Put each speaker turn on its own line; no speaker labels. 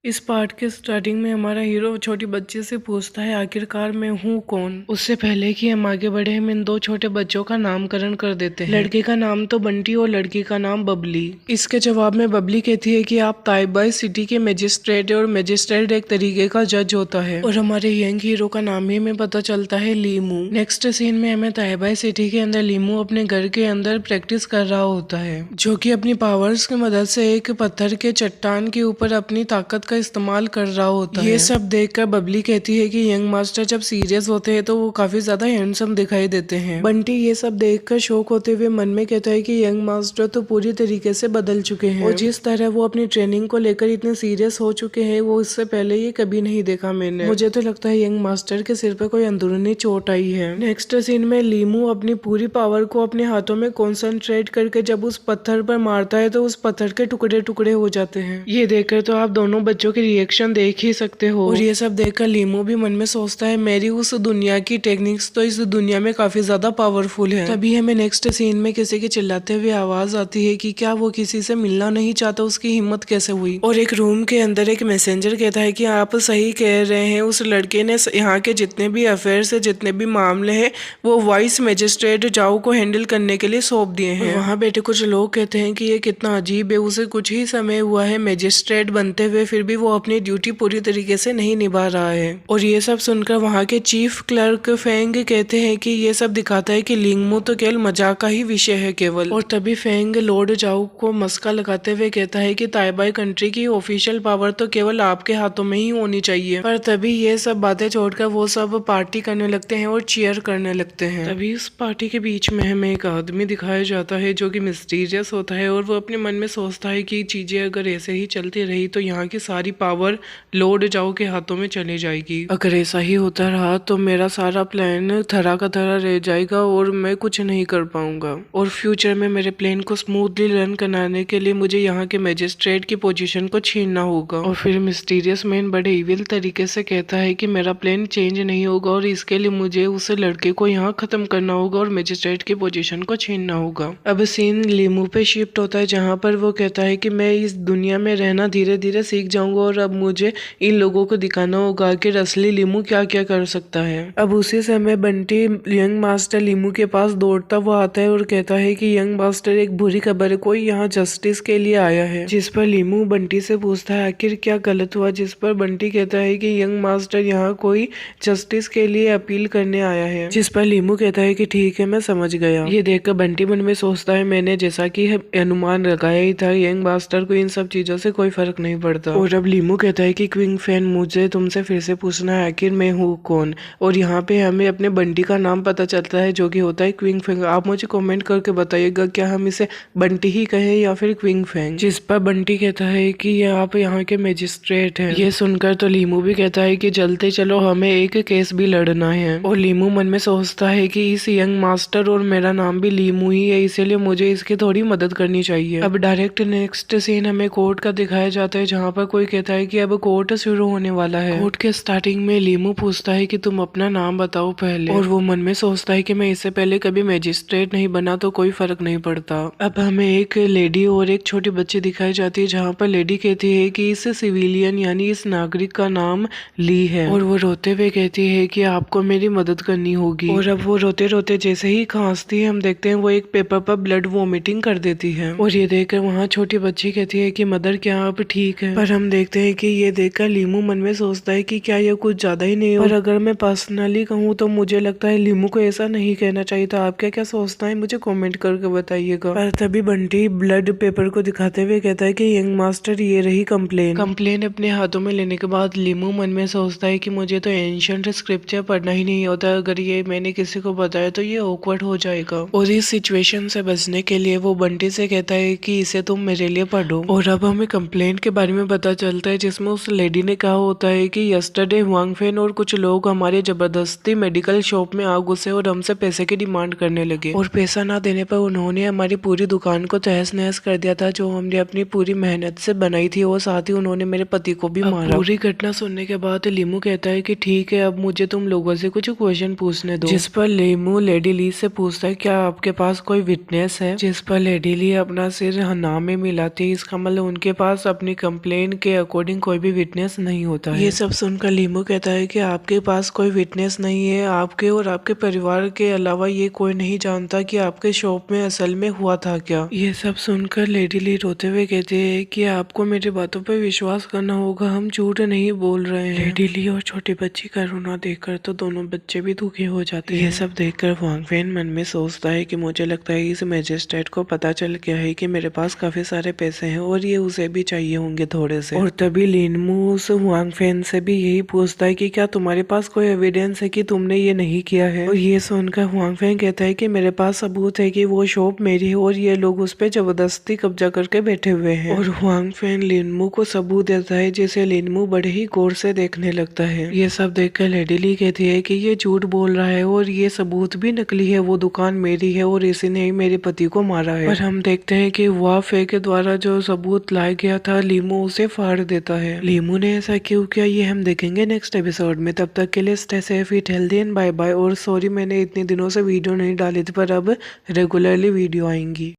इस पार्ट के स्टार्टिंग में हमारा हीरो छोटी बच्ची से पूछता है आखिरकार मैं हूँ कौन। उससे पहले कि हम आगे बढ़े हम इन दो छोटे बच्चों का नामकरण कर देते हैं। लड़के का नाम तो बंटी और लड़की का नाम बबली। इसके जवाब में बबली कहती है कि आप ताइबाई सिटी के मजिस्ट्रेट है और मजिस्ट्रेट एक तरीके का जज होता है। और हमारे यंग हीरो का नाम ही हमें पता चलता है लीमू। नेक्स्ट सीन में हमें ताइबाई सिटी के अंदर लीमू अपने घर के अंदर प्रैक्टिस कर रहा होता है, जो कि अपनी पावर्स की मदद से एक पत्थर के चट्टान के ऊपर अपनी ताकत का इस्तेमाल कर रहा होता है। ये सब देखकर बबली कहती है कि यंग मास्टर जब सीरियस होते हैं तो वो काफी ज्यादा हैंडसम दिखाई देते हैं। बंटी ये सब देखकर शौक होते हुए मन में कहता है कि यंग मास्टर तो पूरी तरीके से बदल चुके हैं और जिस तरह वो अपनी ट्रेनिंग को लेकर इतने सीरियस हो चुके हैं वो इससे पहले ये कभी नहीं देखा मैंने। मुझे तो लगता है यंग मास्टर के सिर पे कोई अंदरूनी चोट आई है। नेक्स्ट सीन में लीमू अपनी पूरी पावर को अपने हाथों में कॉन्सेंट्रेट करके जब उस पत्थर पर मारता है तो उस पत्थर के टुकड़े टुकड़े हो जाते हैं। ये देखकर तो आप दोनों बच्चों के रिएक्शन देख ही सकते हो। और ये सब देखकर लीमू भी मन में सोचता है मेरी उस दुनिया की टेक्निक्स तो इस दुनिया में काफी ज्यादा पावरफुल है। तभी हमें नेक्स्ट सीन में किसी की चिल्लाते हुए आवाज आती है कि क्या वो किसी से मिलना नहीं चाहता, उसकी हिम्मत कैसे हुई। और एक रूम के अंदर एक मैसेंजर कहता है कि आप सही कह रहे हैं, उस लड़के ने यहाँ के जितने भी अफेयर्स है, जितने भी मामले हैं वो वाइस मजिस्ट्रेट जाओ को हैंडल करने के लिए सौंप दिए हैं। वहाँ बैठे कुछ लोग कहते हैं कि ये कितना अजीब है, उसे कुछ ही समय हुआ है मजिस्ट्रेट बनते हुए, फिर भी वो अपनी ड्यूटी पूरी तरीके से नहीं निभा रहा है। और ये सब सुनकर वहाँ के चीफ क्लर्क फेंग कहते हैं कि ये सब दिखाता है कि लिंगमू तो केवल मजाक का ही विषय है केवल। और तभी फेंग लॉर्ड जाओ को मस्का लगाते हुए कहता है कि ताइबाई कंट्री की ऑफिशियल पावर तो केवल आपके हाथों में ही होनी चाहिए। पर तभी ये सब बातें छोड़कर वो सब पार्टी करने लगते हैं और चीयर करने लगते हैं। तभी उस पार्टी के बीच में हमें एक आदमी दिखाया जाता है जो कि मिस्टीरियस होता है और वो अपने मन में सोचता है कि चीजें अगर ऐसे ही चलती रही तो यहाँ की सारी पावर लॉर्ड जाओ के हाथों में चली जाएगी। अगर ऐसा ही होता रहा तो मेरा सारा प्लान थरा का थरा रह जाएगा और मैं कुछ नहीं कर पाऊंगा। और फ्यूचर में मेरे प्लान को स्मूथली रन कराने के लिए मुझे यहाँ के मजिस्ट्रेट की पोजीशन को छीनना होगा। और फिर मिस्टीरियस मैन बड़े इविल तरीके से कहता है कि मेरा प्लान चेंज नहीं होगा और इसके लिए मुझे उस लड़के को यहाँ खत्म करना होगा और मजिस्ट्रेट की पोजीशन को छीनना होगा। अब सीन लीमू पे शिफ्ट होता है जहाँ पर वो कहता है कि मैं इस दुनिया में रहना धीरे धीरे सीख जाऊंगा और अब मुझे इन लोगों को दिखाना होगा कि असली लीमू क्या क्या कर सकता है। अब उसी समय बंटी यंग मास्टर लीमू के पास दौड़ता हुआ आता है और कहता है कि यंग मास्टर एक बुरी खबर है, कोई यहाँ जस्टिस के लिए आया है। जिस पर लीमू बंटी से पूछता है आखिर क्या गलत हुआ, जिस पर बंटी कहता है कि यंग मास्टर यहाँ कोई जस्टिस के लिए अपील करने आया है। जिस पर लीमू कहता है कि ठीक है मैं समझ गया। ये देखकर बंटी मन में सोचता है मैंने जैसा कि अनुमान लगाया ही था, यंग मास्टर को इन सब चीजों से कोई फर्क नहीं पड़ता। और अब लीमू कहता है कि क्विंग फैन मुझे तुमसे फिर से पूछना है आखिर मैं हूँ कौन। और यहाँ पे हमें अपने बंटी का नाम पता चलता है जो कि होता है क्विंग फैंग। आप मुझे कमेंट करके बताइएगा क्या हम इसे बंटी ही कहें या फिर क्विंग फैंग। जिस पर बंटी कहता है कि ये आप यहाँ के मजिस्ट्रेट हैं। ये सुनकर तो लीमू भी कहता है कि जल्दी चलो हमें एक केस भी लड़ना है। और लीमू मन में सोचता है कि इस यंग मास्टर और मेरा नाम भी लीमू ही है, इसीलिए मुझे इसकी थोड़ी मदद करनी चाहिए। अब डायरेक्ट नेक्स्ट सीन हमें कोर्ट का दिखाया जाता है जहाँ पर कोई कहता है कि अब कोर्ट शुरू होने वाला है। कोर्ट के स्टार्टिंग में लीमू पूछता है कि तुम अपना नाम बताओ पहले। और वो मन में सोचता है कि मैं इससे पहले कभी मजिस्ट्रेट नहीं बना तो कोई फर्क नहीं पड़ता। अब हमें एक लेडी और एक छोटी बच्ची दिखाई जाती है जहाँ पर लेडी कहती है कि इस सिविलियन यानी इस नागरिक का नाम ली है। और वो रोते हुए कहती है कि आपको मेरी मदद करनी होगी। और अब वो रोते रोते जैसे ही खांसती है हम देखते हैं वो एक पेपर पर ब्लड वोमिटिंग कर देती है। और ये देखकर वहाँ छोटी बच्ची कहती है कि मदर क्या आप ठीक है। पर हम देखते हैं कि ये देखकर लीमू मन में सोचता है कि क्या ये कुछ ज्यादा ही नहीं हो। पर अगर मैं पर्सनली कहूँ तो मुझे लगता है लीमू को ऐसा नहीं कहना चाहिए था। आप क्या क्या सोचता है मुझे कमेंट करके बताइएगा। पर तभी बंटी ब्लड पेपर को दिखाते हुए कहता है कि यंग मास्टर ये रही कंप्लेन अपने हाथों में लेने के बाद लीमू मन में सोचता है कि मुझे तो एंशिएंट स्क्रिप्चर पढ़ना ही नहीं होता, अगर ये मैंने किसी को बताया तो ये ऑकवर्ड हो जाएगा। और इस सिचुएशन से बचने के लिए वो बंटी से कहता है कि इसे तुम मेरे लिए पढ़ो। और अब हमें कंप्लेंट के बारे में पता चलता है जिसमें उस लेडी ने कहा होता है कि यस्टरडे हुआंग फैन और कुछ लोग हमारे जबरदस्ती मेडिकल शॉप में आ घुसे और हमसे पैसे की डिमांड करने लगे और पैसा ना देने पर उन्होंने हमारी पूरी दुकान को तहस नहस कर दिया था जो हमने अपनी पूरी मेहनत से बनाई थी और साथ ही उन्होंने मेरे पति को भी मारा। पूरी घटना सुनने के बाद लीमू कहता है कि ठीक है अब मुझे तुम लोगों से कुछ क्वेश्चन पूछने दो। जिस पर लीमू लेडी ली से पूछता है क्या आपके पास कोई विटनेस है। जिस पर लेडी ली अपना सिर ना में मिलाती है, इसका मतलब उनके पास अपनी कंप्लेन के अकॉर्डिंग कोई भी विटनेस नहीं होता है। ये सब सुनकर लीमू कहता है कि आपके पास कोई विटनेस नहीं है, आपके और आपके परिवार के अलावा ये कोई नहीं जानता कि आपके शॉप में असल में हुआ था क्या। ये सब सुनकर लेडी ली रोते हुए कहते हैं कि आपको मेरी बातों पर विश्वास करना होगा, हम झूठ नहीं बोल रहे हैं। लेडी ली और छोटी बच्ची का रोना देखकर तो दोनों बच्चे भी दुखी हो जाते हैं। ये सब देखकर वांग फेन मन में सोचता है कि मुझे लगता है इस मैजिस्ट्रेट को पता चल गया है कि मेरे पास काफी सारे पैसे हैं और ये उसे भी चाहिए होंगे थोड़े से। और तभी लिनमू उस वांग फेन से भी यही पूछता है कि क्या तुम्हारे पास कोई एविडेंस है कि तुमने ये नहीं किया है। और ये सुनकर वांग फेन कहता है कि मेरे पास सबूत है कि वो शॉप मेरी है और ये लोग उस पर जबरदस्ती कब्जा करके बैठे हुए हैं। और वांग फेन लिनमू को सबूत देता है जिसे लिनमू बड़े ही गौर से देखने लगता है। ये सब देखकर लेडी ली कहती है कि ये झूठ बोल रहा है और ये सबूत भी नकली है, वो दुकान मेरी है और इसी ने ही मेरे पति को मारा है। पर हम देखते हैं कि वह फे के द्वारा जो सबूत लाया गया था लीमू उसे फाड़ देता है। लीमू ने ऐसा क्यों किया ये हम देखेंगे नेक्स्ट एपिसोड में। तब तक के लिए stay safe, eat healthy and bye bye. और सॉरी मैंने इतने दिनों से वीडियो नहीं डाली थी, पर अब रेगुलरली वीडियो आएंगी।